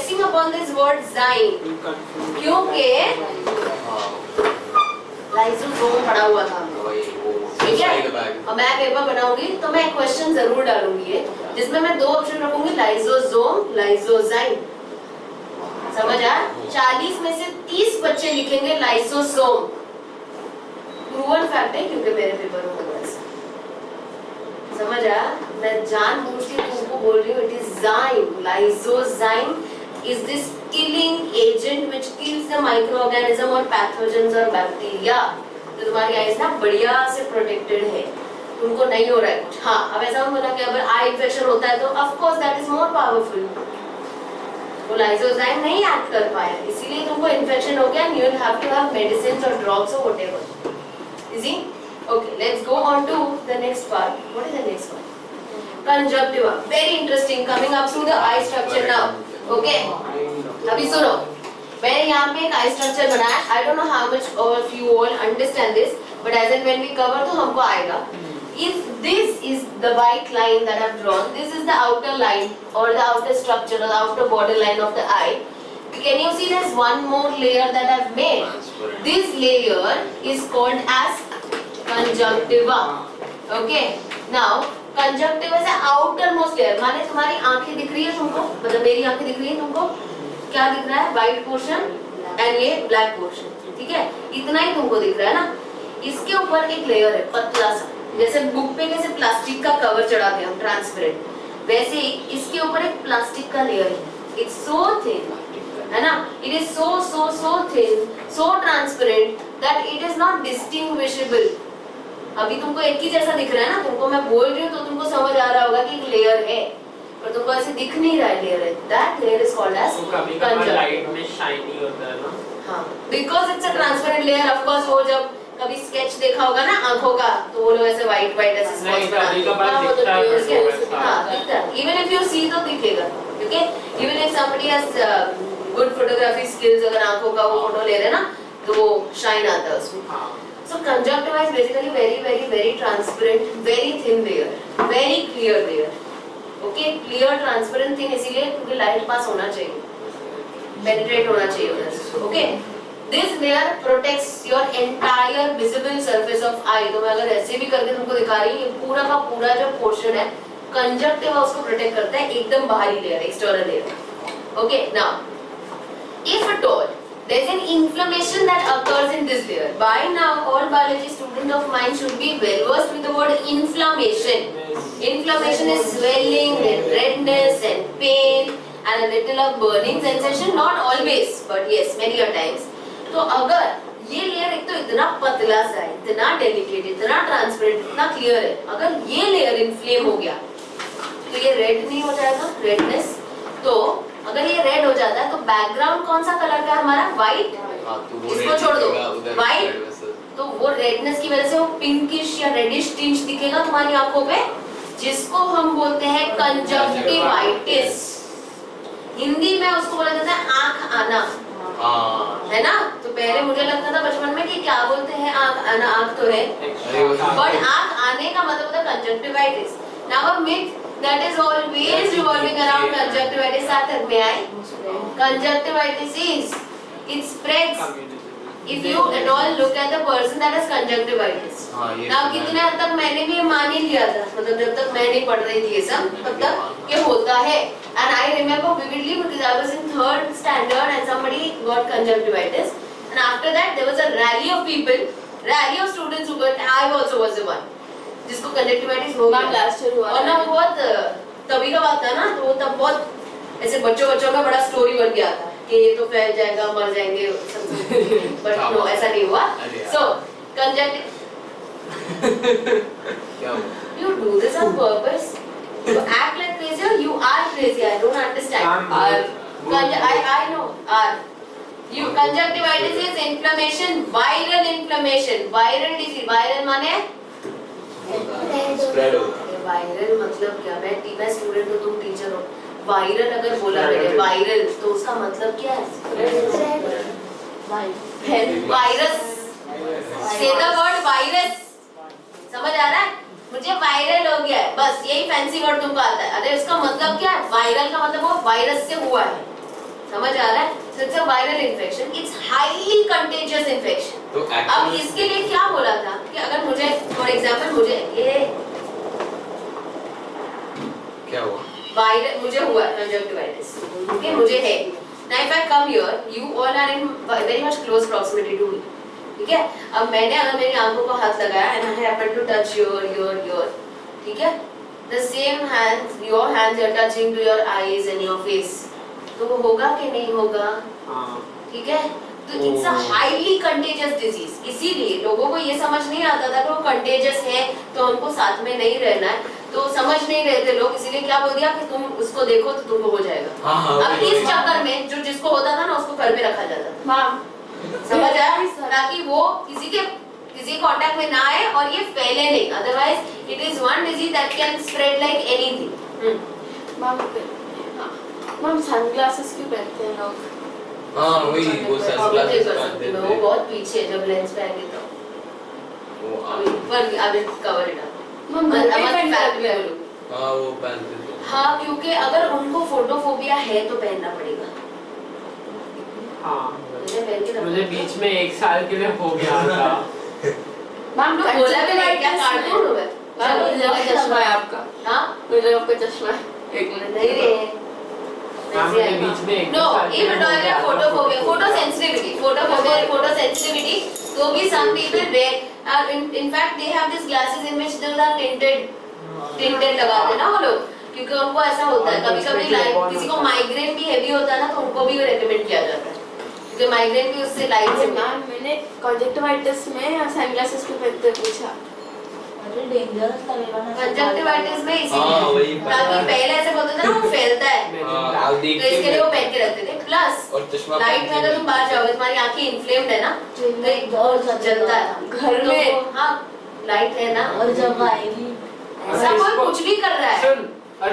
stressing upon this word zyme क्योंकि lysosome पढ़ा हुआ था, ठीक है। और मैं पेपर बनाऊंगी तो मैं क्वेश्चन जरूर डालूंगी है जिसमें मैं दो ऑप्शन रखूंगी, लाइसोसोम, लाइसोजाइम। समझ आया? 40 में से 30 बच्चे लिखेंगे लाइसोसोम। प्रूवन फैक्ट है क्योंकि मेरे पेपर में हुआ ऐसा। समझ आया? मैं जानबूझ के तुमको बोल रही हूँ, it is zyme. Lysozyme is this killing agent which kills the microorganism or pathogens or bacteria. तो तुम्हारी आईज ना बढ़िया से प्रोटेक्टेड है, तुमको नहीं हो रहा है कुछ। हाँ, अब ऐसा बोला कि अगर आई इन्फेक्शन होता है तो of course that is more powerful. वो लाइसोजाइम नहीं एक्ट कर पाया, इसीलिए तुमको इन्फेक्शन हो गया, you will have to have medicines और ड्रॉप्स और whatever. Easy? Okay, let's go on to the next part. What is the next one? Conjunctiva. Very interesting. Coming up through the eye structure now. Okay. अभी सुनो, मैंने यहाँ पे एक eye structure बनाया. I don't know how much of you all understand this, but as and when we cover तो हमको आएगा. If this is the white line that I've drawn, this is the outer line or the outer structure or the outer border line of the eye. Can you see there's one more layer that I've made? This layer is called as conjunctiva. Okay. Now conjunctiva is the outermost layer. माने तुम्हारी आंखें दिख रही है तुमको, मतलब मेरी आंखें दिख रही है तुमको, क्या दिख रहा है? व्हाइट पोर्शन एंड ये ब्लैक पोर्शन, ठीक है? इतना ही तुमको दिख रहा है ना। इसके ऊपर एक लेयर है पतला सा, जैसे बुक पे कैसे प्लास्टिक का कवर चढ़ाते हैं हम ट्रांसपेरेंट, वैसे ही इसके ऊपर एक प्लास्टिक का लेयर है। इट्स सो थिन, है ना? It is so thin, so transparent that it is not distinguishable. अभी तुमको एक ही जैसा दिख रहा है ना, तुमको मैं बोल रही हूँ तो तुमको समझ आ रहा होगा कि एक लेयर है, पर तुमको ऐसे दिख नहीं रहा है लेयर है। That layer is called as conjunctiva. Light में शाइनी होता है ना? हाँ, because it's a transparent layer. Of course वो जब कभी स्केच देखा होगा ना आंखों का, तो वो लोग ऐसे व्हाइट ऐसे स्पॉट्स बनाते हैं। हाँ, दिखता है। Even if you see तो दिखेगा, okay? Even if somebody has good photography skills, अगर आंखों का वो फोटो ले रहे हैं ना, तो शाइन आता है उसमें। So conjunctiva is basically very transparent, very thin layer, very clear layer. Okay, clear transparent thing, इसीलिए क्योंकि लाइट पास होना चाहिए, penetrate होना चाहिए उधर से. Okay, this layer protects your entire visible surface of eye. तो मैं अगर ऐसे भी करके तुमको दिखा रही हूँ, ये पूरा का पूरा जो पोर्शन है कंजक्टिवा उसको प्रोटेक्ट करता है, एकदम बाहरी layer, external layer. Okay, now if at all there is an inflammation that occurs in this layer, by now all biology student of mine should be well versed with the word inflammation. Inflammation is swelling and redness and pain and a little of burning sensation, not always but yes many a times. तो अगर ये layer एक तो इतना पतला सा है, इतना डेलिकेट, इतना ट्रांसपेरेंट, इतना क्लियर है, अगर ये लेयर इन्फ्लेम हो गया तो ये रेड नहीं हो जाएगा, रेडनेस. तो अगर ये रेड हो जाता है तो बैकग्राउंड कौन सा कलर का है हमारा? व्हाइट. इसको छोड़ दो, व्हाइट. तो वो रेडनेस की वजह से वो पिंकिश या रेडिश टिंच दिखेगा तुम्हारी आंखों पे, जिसको हम बोलते हैं कंजक्टिवाइटिस. हिंदी में उसको बोला जाता है आंख आना, है ना? तो पहले मुझे लगता था बचपन में कि क्या बोलते हैं आंख आना, आंख तो है, बट आंख आने का मतलब होता है conjunctivitis. Now a myth that is always revolving around conjunctivitis. Sathak, may I? Conjunctivitis is, it spreads if you at all look at the person that has conjunctivitis. Now कितने हद तक मैंने भी मान ही लिया था, मतलब जब तक मैं नहीं पढ़ रही थी ये सब, तब तक ये होता है. And I remember vividly because I was in 3rd standard and somebody got conjunctivitis, and after that there was a rally of people, rally of students who got, I also was the one जिसको conjunctivitis हो गया last year हुआ. और ना वो बहुत तभी का बात था ना, तो तब बहुत ऐसे बच्चों का बड़ा स्टोरी बन गया था कि ये तो फैल जाएगा, मर जाएंगे, बट नो ऐसा नहीं हुआ. सो conjunctive, you do this on purpose, you act like crazy or you are crazy, I don't understand. I know. You conjunctivitis is inflammation, viral inflammation, viral disease. viral माने स्प्रेड होगा. Viral मतलब क्या? मैं student हो, तुम teacher हो. Viral अगर बोला मैंने वायरल तो उसका मतलब क्या है? वायरस. से द वर्ड वायरस. समझ आ रहा है? मुझे वायरल हो गया है, बस यही फैंसी वर्ड तुमको आता है. अरे उसका मतलब क्या है? वायरल का मतलब वो वायरस से हुआ है. समझ आ रहा है? So it's a viral infection. It's highly contagious infection. तो अब इसके लिए क्या बोला था कि अगर मुझे फॉर एग्जांपल मुझे ये क्या हुआ? वायरल मुझे हुआ कंजक्टिवाइटिस, ओके, मुझे है. Now if I come here, you all are in very much close proximity to me. ठीक है? अब मैंने अगर मेरी आंखों को हाथ लगाया and I happen to touch your, ठीक है? The same hands, your hands are touching to your eyes and your face. तो वो होगा कि नहीं होगा? ठीक है? तो it's a highly contagious disease. इसीलिए लोगों को ये समझ नहीं आता था कि वो कंटेजियस है तो हमको साथ में नहीं रहना है. तो समझ नहीं रहे थे लोग, इसीलिए क्या बोल दिया कि तुम उसको देखो तो तुमको हो जाएगा. अब इस चक्कर में जो जिसको होता था ना उसको घर पे रखा जाता था. समझ आया? ताकि वो किसी कांटेक्ट में ना आए और ये फैले नहीं. Otherwise it is one disease that can spread like anything. Ma'am sunglasses क्यों पहनते हैं लोग? हाँ वही वो सनग्लासेस पहनते थे. वो बहुत पीछे जब लेंस पहनते तो वो अभी पर अभी कवर इट अप. मैम हाँ वो पहनते थे. हाँ क्योंकि अगर उनको फोटोफोबिया है तो पहनना पड़ेगा. मुझे बीच में 1 साल के लिए हो गया था. मैम तो बोला भी नहीं क्या कार्टून हो गया. चश्मा है आपका? हाँ मुझे आपका चश्मा है. एक मिनट नहीं रे. मुझे बीच में No, even though photophobia, photosensitivity, so भी some people wear. In fact, they have these glasses in which those are tinted लगाते हैं ना वो लोग, क्योंकि उनको ऐसा होता है. कभी-कभी किसी को माइग्रेन भी हेवी होता है ना तो उनको भी रेकमेंड किया जाता है क्योंकि माइग्रेन भी उससे लाइट से. मैम मैंने कंजक्टिवाइटिस में सनग्लासेस क्यों पहनते पूछा. डेंजरस लगेगा ना कंजक्टिवाइटिस में इसीलिए ताकि पहले ऐसे बोलते थे ना वो फैलता है तो इसके लिए वो पहन के रखते थे. प्लस लाइट में अगर तुम बाहर जाओगे तुम्हारी आंखें इन्फ्लेम्ड है ना तो जलता है. घर में हाँ लाइट है ना और जब आएगी ऐसा कोई कुछ भी कर रहा है.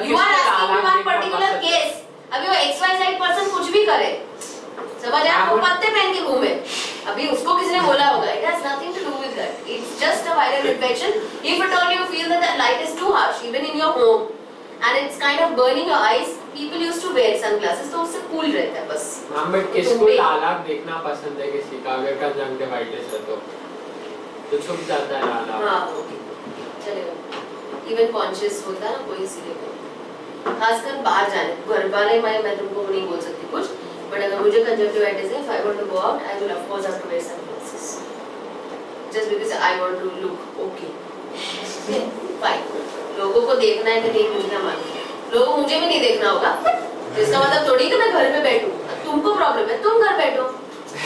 You are asking one particular case. अभी वो XYZ पर्सन कुछ भी करे समझ आया वो पत्ते पहन के घूमे. अभी उसको किसी ने बोला होगा it has nothing to do with that. It's just a viral infection. If at all you feel that the light is too harsh even in your home and it's kind of burning your eyes, people used to wear sunglasses तो उससे cool रहता है बस. हाँ but किसको लालाक देखना पसंद है किसी का अगर कंजक्टिवाइटिस है तो छुप जाता है लालाक. हाँ ओके चलेगा. इवन कॉन्शियस होता है ना कोई इसीलिए खासकर बाहर जाने घर वाले मैं तुमको नहीं बोल सकती कुछ. But अगर मुझे कंजक्टिवाइटिस है, if I want to go out, I will of course have to wear sunglasses, just because I want to look okay. Okay, fine. लोगों को देखना है कि नहीं मुझे क्या मालूम. लोगों को मुझे भी नहीं देखना होगा. जिसका मतलब थोड़ी कि मैं घर में बैठूं. तुमको प्रॉब्लम है, तुम घर बैठो.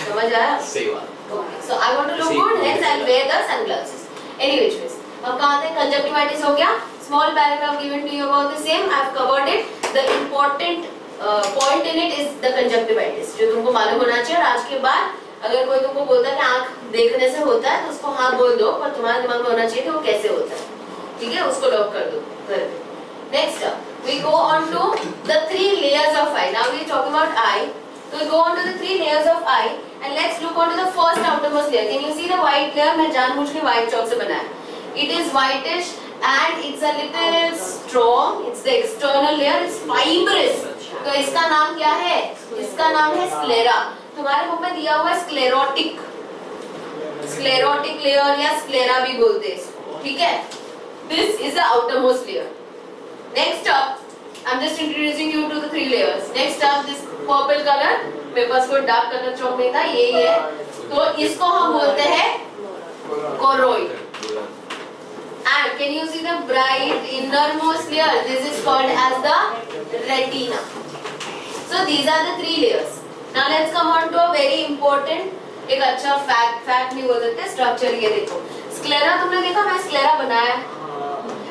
समझ आया? सही बात. Okay. So I want to look good, hence I'll wear the sunglasses. Any which ways. अब कहाँ थे? कंजक्टिवाइटिस हो गया. Small paragraph given to you about the same. I've covered it. The important point in it is the conjunctivitis जो तुमको मालूम होना चाहिए. और आज के बाद अगर कोई तुमको बोलता है कि आँख देखने से होता है तो उसको हाँ बोल दो पर तुम्हारे दिमाग में होना चाहिए कि वो कैसे होता है. ठीक है उसको लॉक कर दो घर पे. Next up we go on to the 3 layers of eye. Now we are talking about eye. So we go on to the 3 layers of eye and let's look on to the first outermost layer. Can you see the white layer? मैं जानबूझ के white chalk से बनाया. It is whitish and it's a little strong. It's the external layer. It's fibrous. तो इसका नाम क्या है? इसका नाम है स्क्लेरा. तुम्हारे बुक में दिया हुआ है स्क्लेरोटिक लेयर या स्क्लेरा भी बोलते हैं. ठीक है. This is the outermost layer. Next up, I'm just introducing you to the 3 layers. Next up, this purple color. मेरे पास कोई डार्क कलर चौक नहीं था, यही है. तो इसको हम बोलते हैं choroid. And can you see the bright innermost layer? This is called as the retina. So these are the 3 layers. Now let's come on to a very important एक अच्छा फैक्ट नहीं बोल सकते स्ट्रक्चर. ये देखो स्क्लेरा तुमने देखा मैं स्क्लेरा बनाया.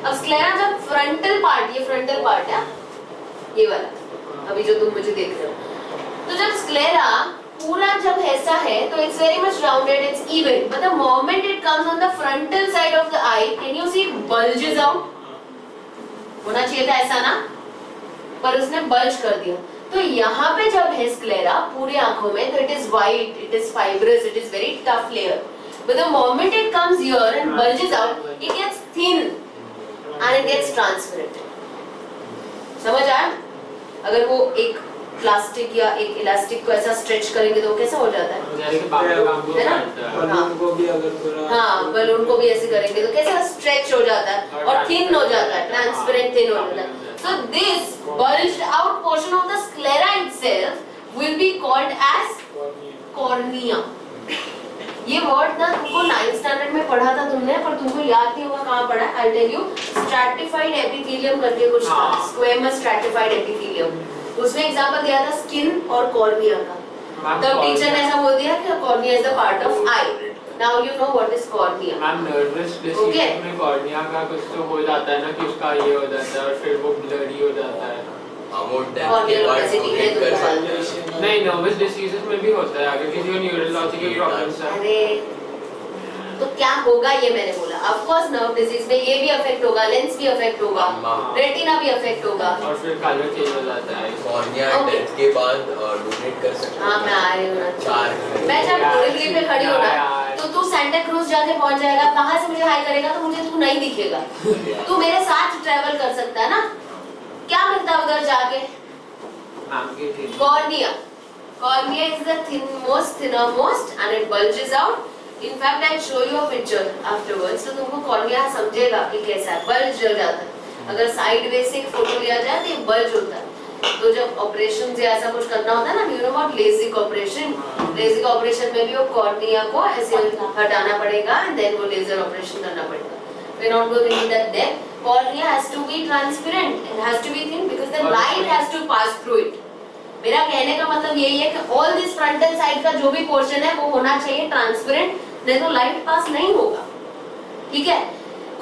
अब स्क्लेरा जब फ्रंटल पार्ट ये फ्रंटल पार्ट है ये वाला अभी जो तुम मुझे देख रहे हो. तो जब स्क्लेरा पूरा जब ऐसा है तो it's very much rounded, it's even. But the moment it comes on the frontal side of the eye, can you see it bulges out? होना चाहिए था ऐसा ना पर उसने bulge कर दिया. तो यहाँ पे जब है स्क्लेरा पूरी आंखों में तो it is white, it is fibrous, it is very tough layer. But the moment it comes here and bulges out, it gets thin and it gets transparent. समझ आया? अगर वो एक प्लास्टिक या एक इलास्टिक को ऐसा स्ट्रेच करेंगे तो कैसा हो जाता है, जैसे कि बाबू काम को है ना? करता है। बलून को भी अगर थोड़ा हाँ, बलून को भी ऐसे करेंगे तो कैसा स्ट्रेच हो जाता है और थिन हो जाता है, ट्रांसपेरेंट थिन हो जाता है. So this bulged out portion of the sclera itself will be called as cornea. ये वर्ड ना तुमको 9th स्टैंडर्ड में पढ़ा था तुमने, पर तुमको याद नहीं होगा कहाँ पढ़ा. I tell you, stratified epithelium करके कुछ था, स्क्वेमस स्ट्रैटिफाइड एपिथेलियम. उसमें एग्जांपल दिया था स्किन और कॉर्निया का. तब टीचर ने ऐसा बोल दिया कि cornea is the part of I. Now you know what is cornea. Ma'am nervous disease में कॉर्निया का कुछ तो हो जाता है ना कि उसका ये हो जाता है और फिर वो ब्लरी हो जाता है. नहीं, नर्वस डिसीजेस में भी होता है अगर किसी को न्यूरोलॉजिकल प्रॉब्लम्स है. अरे तो क्या होगा ये मैंने बोला. ऑफ कोर्स नर्व डिजीज में ये भी अफेक्ट होगा, लेंस भी अफेक्ट होगा, रेटिना भी अफेक्ट होगा और फिर कलर चेंज हो जाता है. कॉर्निया डेथ के बाद डोनेट कर सकते हैं. हाँ, मैं आ रही हूँ ना. 4 मैं जब डिलीवरी पे खड़ी हूँ ना तो तू सेंटा क्रूज जाके पहुंच जाएगा, वहां से मुझे हाई करेगा तो मुझे तू नहीं दिखेगा. तू मेरे साथ ट्रैवल कर सकता है ना. क्या मिलता है उधर जाके? Cornea. Cornea is the thinnermost and it bulges out. In fact, I'll show you a picture afterwards. तो तुमको cornea समझेगा कि कैसा है. bulge हो जाता है. अगर साइड वे से एक फोटो लिया जाए तो ये bulge होता है. तो जब ऑपरेशन या ऐसा कुछ करना होता है ना, you know what LASIK operation. LASIK operation में भी वो cornea को ऐसे हटाना पड़ेगा and then वो लेजर ऑपरेशन करना पड़ेगा. We're not going into that depth. Cornea has to be transparent and has to be thin because the light has to pass through it. मेरा कहने का मतलब यही है कि all this frontal side का जो भी पोर्शन है वो होना चाहिए ट्रांसपेरेंट, नहीं तो लाइट पास नहीं होगा. ठीक है.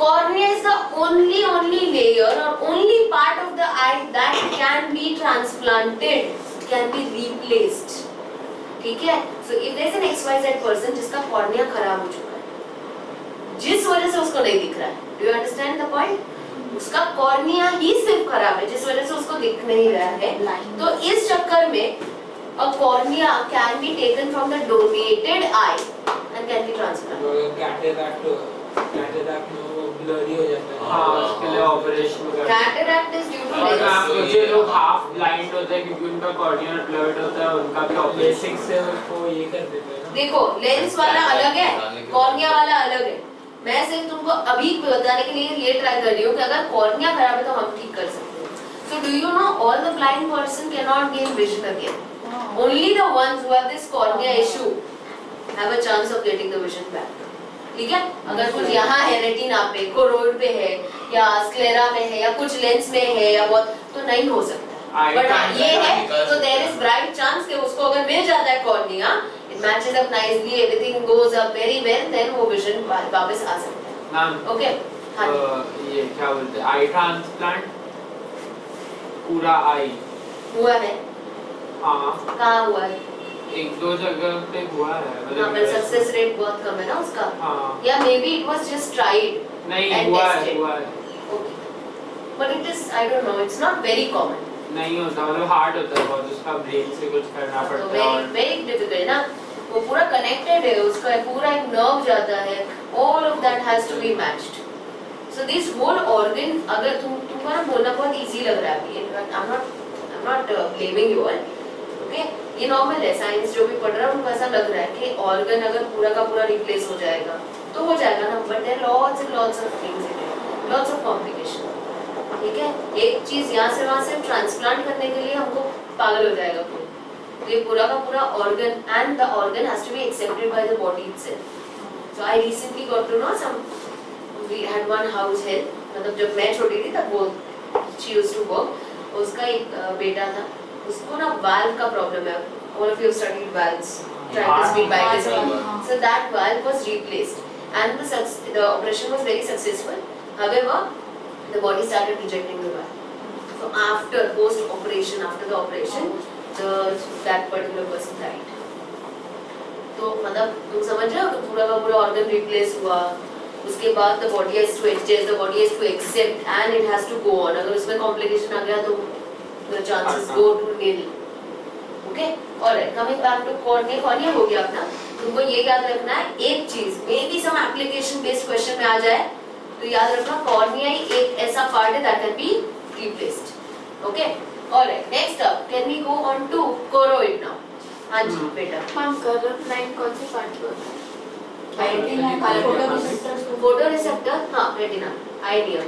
Cornea is the only layer or only part of the eye that can be transplanted, can be replaced. ठीक है. So if there is an XYZ person जिसका cornea खराब हो चुका है, जिस वजह से उसको नहीं दिख रहा है, do you understand the point? उसका कॉर्निया ही सिर्फ खराब है जिस वजह से उसको दिख नहीं रहा है. तो इस चक्कर में a cornea can be taken from the donated eye and can be transplanted. Cataract में वो ब्लरी हो जाता है. हाँ, उसके लिए ऑपरेशन करते हैं. Cataract is due to और lens. कुछ लोग हाफ ब्लाइंड होते हैं क्योंकि उनका कॉर्निया ब्लर्ड होता है, उनका भी ऑपरेशन बेसिक से उसको ये कर देते हैं ना. देखो लेंस वाला अलग है, कॉर्निया वाला अलग है. मैं सिर्फ तुमको अभी बताने के लिए ये ट्राई कर रही हूँ कि अगर कॉर्निया खराब है तो हम ठीक कर सकते हैं. So do you know all the blind person cannot gain vision again. Only the ones who have this cornea issue have a chance of getting the vision back. ठीक है. अगर कुछ यहाँ है रेटिना पे, कोरोइड पे है या स्क्लेरा में है या कुछ लेंस में है या बहुत, तो नहीं हो सकता. बट ये है तो देयर इज ब्राइट चांस कि उसको अगर मिल जाता है cornea, it matches up nicely, everything goes up very well, then वो vision वापस आ सकता है. Ma'am okay. हाँ ये क्या बोलते हैं, आई ट्रांसप्लांट पूरा आई हुआ है. हाँ कहाँ हुआ है? 1-2 जगह पे हुआ है. हाँ, पर सक्सेस रेट बहुत कम है ना उसका. हाँ, या may be it was just tried. नहीं and हुआ tested. है, हुआ है. Okay. But it is, I don't know, it's not very common. नहीं होता, मतलब हार्ड होता है बहुत, उसका ब्रेन से कुछ करना तो पड़ता है. वेरी वेरी डिफिकल्ट ना. वो पूरा कनेक्टेड है, उसका पूरा एक नर्व जाता है. All of that has to be matched. So this whole organ, अगर तुमको ना बोलना बहुत इजी लग रहा है अभी, in fact I am not blaming you all. Okay. ये नॉर्मल है. साइंस जो भी पढ़ रहा है उनको ऐसा लग रहा है कि ऑर्गन अगर पूरा का पूरा रिप्लेस हो जाएगा तो हो जाएगा ना. But there lots and lots of things in it, lots of complication. ठीक है. एक चीज यहाँ से वहाँ से ट्रांसप्लांट करने के लिए हमको पागल हो जाएगा कोई. तो ये पूरा का पूरा organ and the organ has to be accepted by the body itself. So I recently got to know some, we had one house help, मतलब जब मैं छोटी थी तब वो शी यूज्ड टू वर्क. उसका एक बेटा था, उसको ना वाल्व का प्रॉब्लम है. All of you studied valves, tried to speak बाइकस्मी. So that valve was replaced and the operation was very successful. However, the body started rejecting the valve. So after the operation, that particular person died. तो मतलब तुम समझ रहे हो कि पूरा का पूरा ऑर्गन रिप्लेस हुआ. उसके बाद the body has to adjust, the body has to accept and it has to go on. अगर उसमें complication आ गया तो the chances go to nil. Okay? Alright, coming back to cornea. Cornea हो गया अपना. तुमको ये याद रखना है एक चीज, maybe some application based question में आ जाए तो याद रखना कॉर्निया एक ऐसा पार्ट है that can be replaced. Okay? Alright, next up, can we go on to choroid now? हाँ जी बेटा. मैम कर्व लाइन कौन से पार्ट को होता है? Photoreceptor, हाँ retina, idea.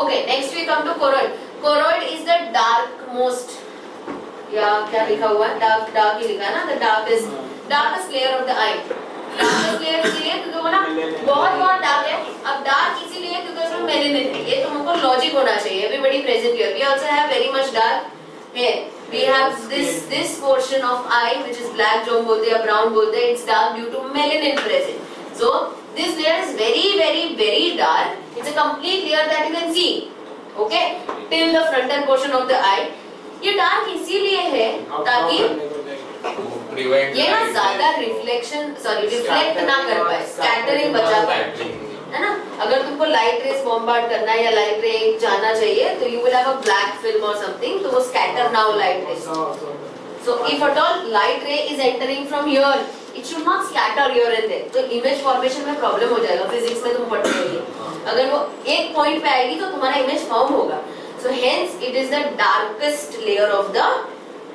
Okay, next we come to choroid. Choroid is the darkmost, या क्या लिखा हुआ है? Dark ही लिखा है ना? The darkest layer of the eye. Darkest layer इसलिए क्योंकि वो ना बहुत dark है. अब dark इसीलिए क्योंकि उसमें melanin है. ये तुमको logic होना चाहिए. Everybody present here. We also have very much dark hair. We have this portion of eye which is black जो हम बोलते हैं या brown बोलते हैं. It's dark due to melanin present. So this layer is very dark. It's a complete layer that you can see. Okay, till the frontal portion of the eye. ये dark इसीलिए है ताकि ये ना ज्यादा रिफ्लेक्ट ना कर पाए, स्कैटरिंग बचा पाए, है ना? अगर तुमको लाइट रेस बॉम्बार्ड करना है या लाइट रे जाना चाहिए तो you will have a black film और समथिंग, तो वो scatter now light rays. So if at all light ray is entering from here, it should not scatter here and there. तो इमेज फॉर्मेशन में problem हो जाएगा. Physics में तुम पढ़ते होगे, अगर वो एक पॉइंट पे आएगी तो तुम्हारा इमेज फॉर्म होगा. So hence it is the darkest layer of the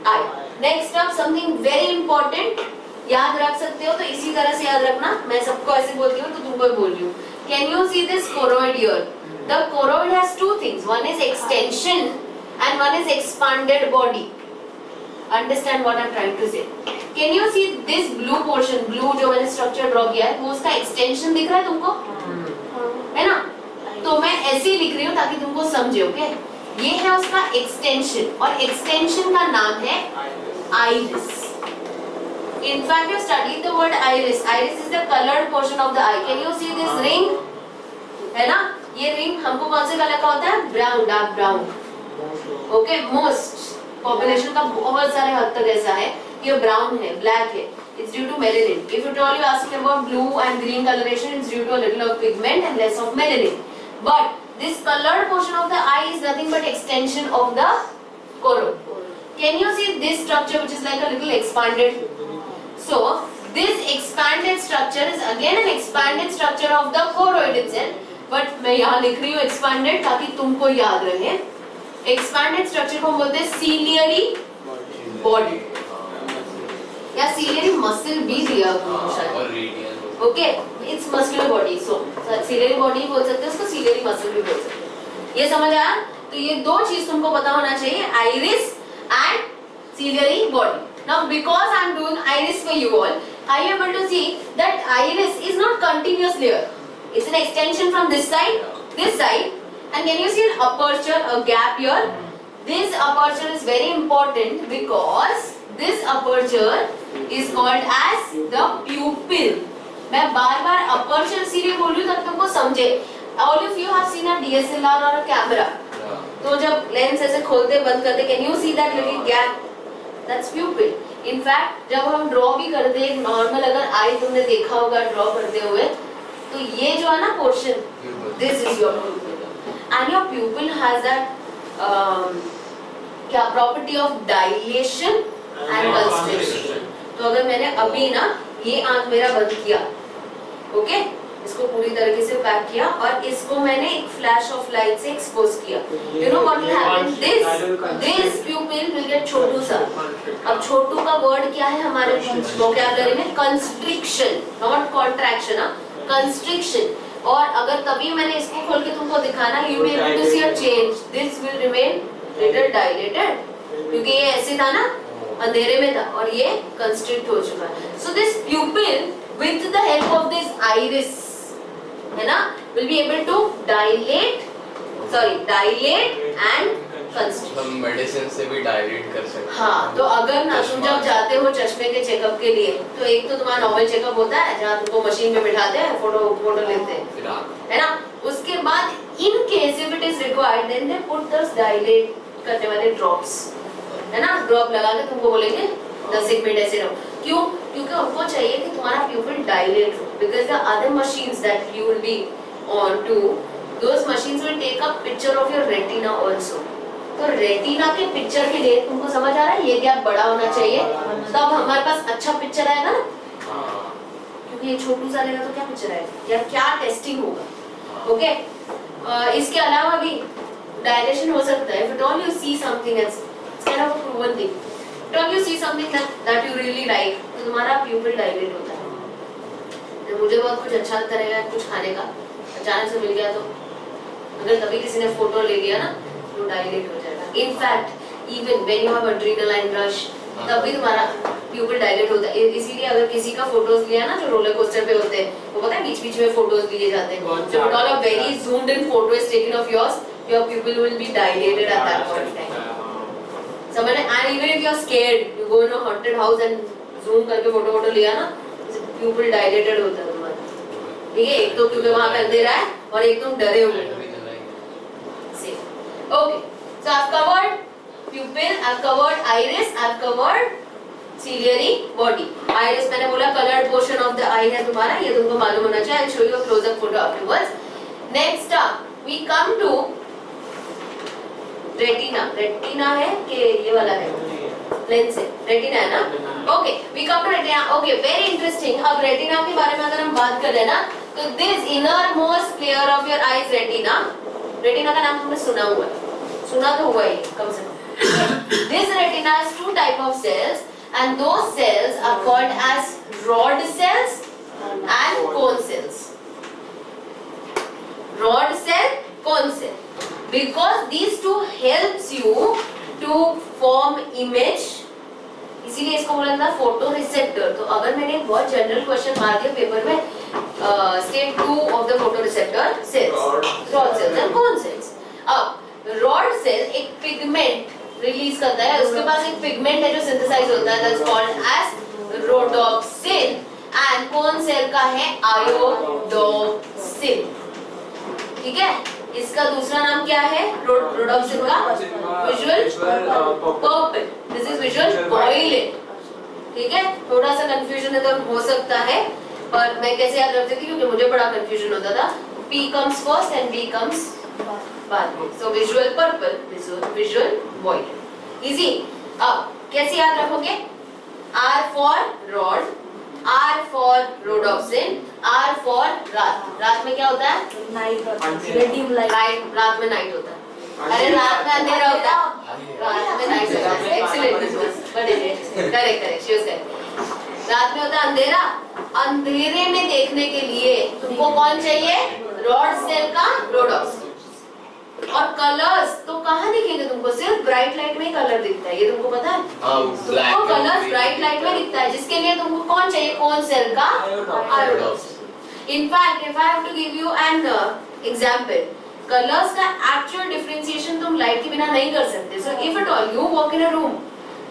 eye. Next up something very important, याद रख सकते हो तो इसी तरह से याद रखना. मैं सबको ऐसे बोलती हूँ तो तुमको भी बोल रही हूँ. Can you see this choroid here? The choroid has two things. One is extension and one is expanded body. Understand what I'm trying to say? Can you see this blue portion? Blue जो मैंने structure draw किया है वो उसका extension दिख रहा है तुमको? है ना? तो मैं ऐसे ही लिख रही हूँ ताकि तुमको समझे. ओके, ये है उसका extension और extension का नाम है iris. In fact, you studied the word iris. Iris is the colored portion of the eye. Can you see this ring? है ना? ये ring हमको कौन से कलर का होता है? Brown, dark brown. Okay, most population का बहुत सारे हद तक ऐसा है. ये brown है, black है. It's due to melanin. If you all you asking about blue and green coloration, it's due to a little of pigment and less of melanin. But this colored portion of the eye is nothing but extension of the choroid. Can you see this structure which is like a little expanded? So this expanded structure is again an expanded structure of the choroid itself. But मैं यहाँ लिख रही हूँ expanded ताकि तुमको याद रहे. Expanded structure को हम बोलते हैं ciliary body या ciliary muscle भी दिया हुआ शायद. Okay, it's muscular body. So ciliary body बोल सकते हैं उसको, ciliary muscle भी बोल सकते हैं. ये समझ आया? तो ये दो चीज तुमको पता होना चाहिए, iris and ciliary body. Now because I am doing iris for you all, are you able to see that iris is not continuous layer? It's an extension from this side, and can you see an aperture, a gap here? This aperture is very important because this aperture is called as the pupil. मैं बार-बार aperture इसीलिए बोल रही हूँ ताकि तुमको समझे. All of you have seen a DSLR or a camera. तो जब लेंस ऐसे खोलते बंद करते, can you see that little gap? That's pupil. In fact, जब हम ड्रॉ भी करते हैं, नॉर्मल अगर आई तुमने देखा होगा ड्रॉ करते हुए, तो ये जो है ना portion, this is your pupil. And your pupil has that क्या property of dilation and constriction. तो अगर मैंने अभी ना ये आंख मेरा बंद किया, ओके, इसको पूरी तरीके से पैक किया और इसको मैंने एक फ्लैश ऑफ लाइट से एक्सपोज किया. You know what will happen? This pupil will get छोटू सा. अब छोटू का वर्ड क्या है हमारे वोकैबुलरी में? Constriction, not contraction. Constriction. और अगर तभी मैंने इसको खोल के तुमको दिखाना, you will be able to see a change. This will remain little dilated, क्योंकि ये ऐसे था ना, अंधेरे में था और ये constrict हो चुका है. So this pupil with the help of this iris, है ना, will be able to dilate and constrict. हम मेडिसिन से भी डायलेट कर सकते हैं. हाँ, तो अगर ना तुम जब जाते हो चश्मे के चेकअप के लिए, तो एक तो तुम्हारा नॉर्मल चेकअप होता है जहाँ तुमको मशीन में बिठाते हैं, फोटो लेते हैं, है ना. उसके बाद in case if it is required, then they put those dilate करने वाले drops, है ना. ड्रॉप लगा के तुमको बोलेंगे 10 मिनट ऐसे रहो. क्यों? क्योंकि उनको चाहिए कि तुम्हारा प्यूपिल डायलेट हो. Because the other machines that you will be on to, those machines will take a picture of your retina also. तो रेटिना के पिक्चर के लिए तुमको समझ आ रहा है, ये गैप बड़ा होना चाहिए, तब हमारे पास अच्छा पिक्चर आएगा ना. क्योंकि ये छोटू सा रहेगा तो क्या पिक्चर आएगा या क्या टेस्टिंग होगा. ओके, इसके अलावा भी डायलेशन हो सकता है, if at all you see something, it's kind of a proven thing. If at all you see something that you really like, तो तुम्हारा pupil dilate होता है. जब मुझे बहुत कुछ अच्छा लगता रहेगा कुछ खाने का, अचानक से मिल गया तो अगर कभी किसी ने फोटो ले लिया ना तो डायलेट हो जाएगा. In fact, even when you have adrenaline rush, तब भी तुम्हारा प्यूपिल डायलेट होता है. इसीलिए अगर किसी का फोटोज लिया ना जो रोलर कोस्टर पे होते हैं, वो पता है बीच-बीच में फोटोज लिए जाते हैं. So all a very zoomed in photo is taken of yours, your pupil will be dilated at that point in time. समझ में? And even if you are scared, you go in a haunted house and zoom करके photo लिया ना, प्यूपिल dilated होता है तुम्हारा. ठीक है, एक तो क्योंकि वहाँ पे अंधेरा है और एक तुम डरे हुए हो. Okay, so I've covered pupil, I've covered iris, I've covered ciliary body. Iris मैंने बोला colored portion of the eye है तुम्हारा, ये तुमको मालूम होना चाहिए. I'll show you a close-up photo afterwards. Next up, we come to retina. Retina है कि ये वाला है? Lens है. Retina है ना? Okay, we come to retina. Okay, very interesting. अब retina के बारे में अगर हम बात करें ना, तो this innermost layer of your eye is retina. Retina का नाम तुमने सुना हुआ है, सुना तो हुआ ही कम से कम. This retina has two type of cells and those cells are called as rod cells and cone cells. Rod cell, cone cell. Because these two helps you to form image. इसीलिए इसको बोला था फोटो रिसेप्टर. तो अगर मैंने एक बहुत general question मार दिया पेपर में, state 2 of the photo receptor cells, rod sales and cone cells. अब रॉड सेल एक पिगमेंट रिलीज करता है, उसके पास एक पिगमेंट है जो सिंथेसाइज होता है, that's called as rhodopsin. And cone cell का है आयोडोप्सिन. ठीक है, इसका दूसरा नाम क्या है रोडोप्सिन का? Visual purple. This is visual violet. ठीक है, थोड़ा सा कंफ्यूजन है तो हो सकता है, पर मैं कैसे याद रखती थी क्योंकि मुझे बड़ा कंफ्यूजन होता था. P comes first and B comes बाद में. So visual purple, visual violet. Easy. अब कैसे याद रखोगे? R for rod, R for rhodopsin, R for रात. रात में क्या होता है? Night, radium light. रात में नाइट होता है. अरे रात में अंधेरा होता है, रात में नाइट होता है. Excellent, correct, she was correct. रात में होता है अंधेरा. अंधेरे में देखने के लिए तुमको कौन चाहिए? रॉड सेल का रोडोप्सिन. और कलर्स तो कहाँ दिखेंगे तुमको? सिर्फ ब्राइट लाइट में ही कलर दिखता है, ये तुमको पता है? तुमको कलर्स ब्राइट लाइट में दिखता है, जिसके लिए तुमको कौन चाहिए? कौन सेल का? आयोडोप्सिन. In fact, if I have to give you an example, colors का actual differentiation तुम light के बिना नहीं कर सकते. So if at all you walk in a room,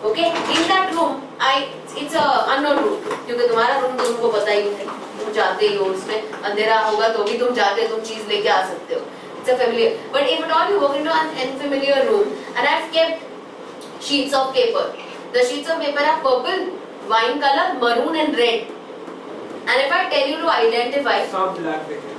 okay, in that room, it's a unknown room, क्योंकि तुम्हारा room तो तुमको पता ही है, तुम जाते ही हो, उसमें अंधेरा होगा तो भी तुम जाते, तुम चीज लेके आ सकते हो. It's a familiar. But if at all you walk into an unfamiliar room, and I've kept sheets of paper. The sheets of paper are purple, wine color, maroon, and red. And if I tell you to identify, सब black दिख रहे हैं.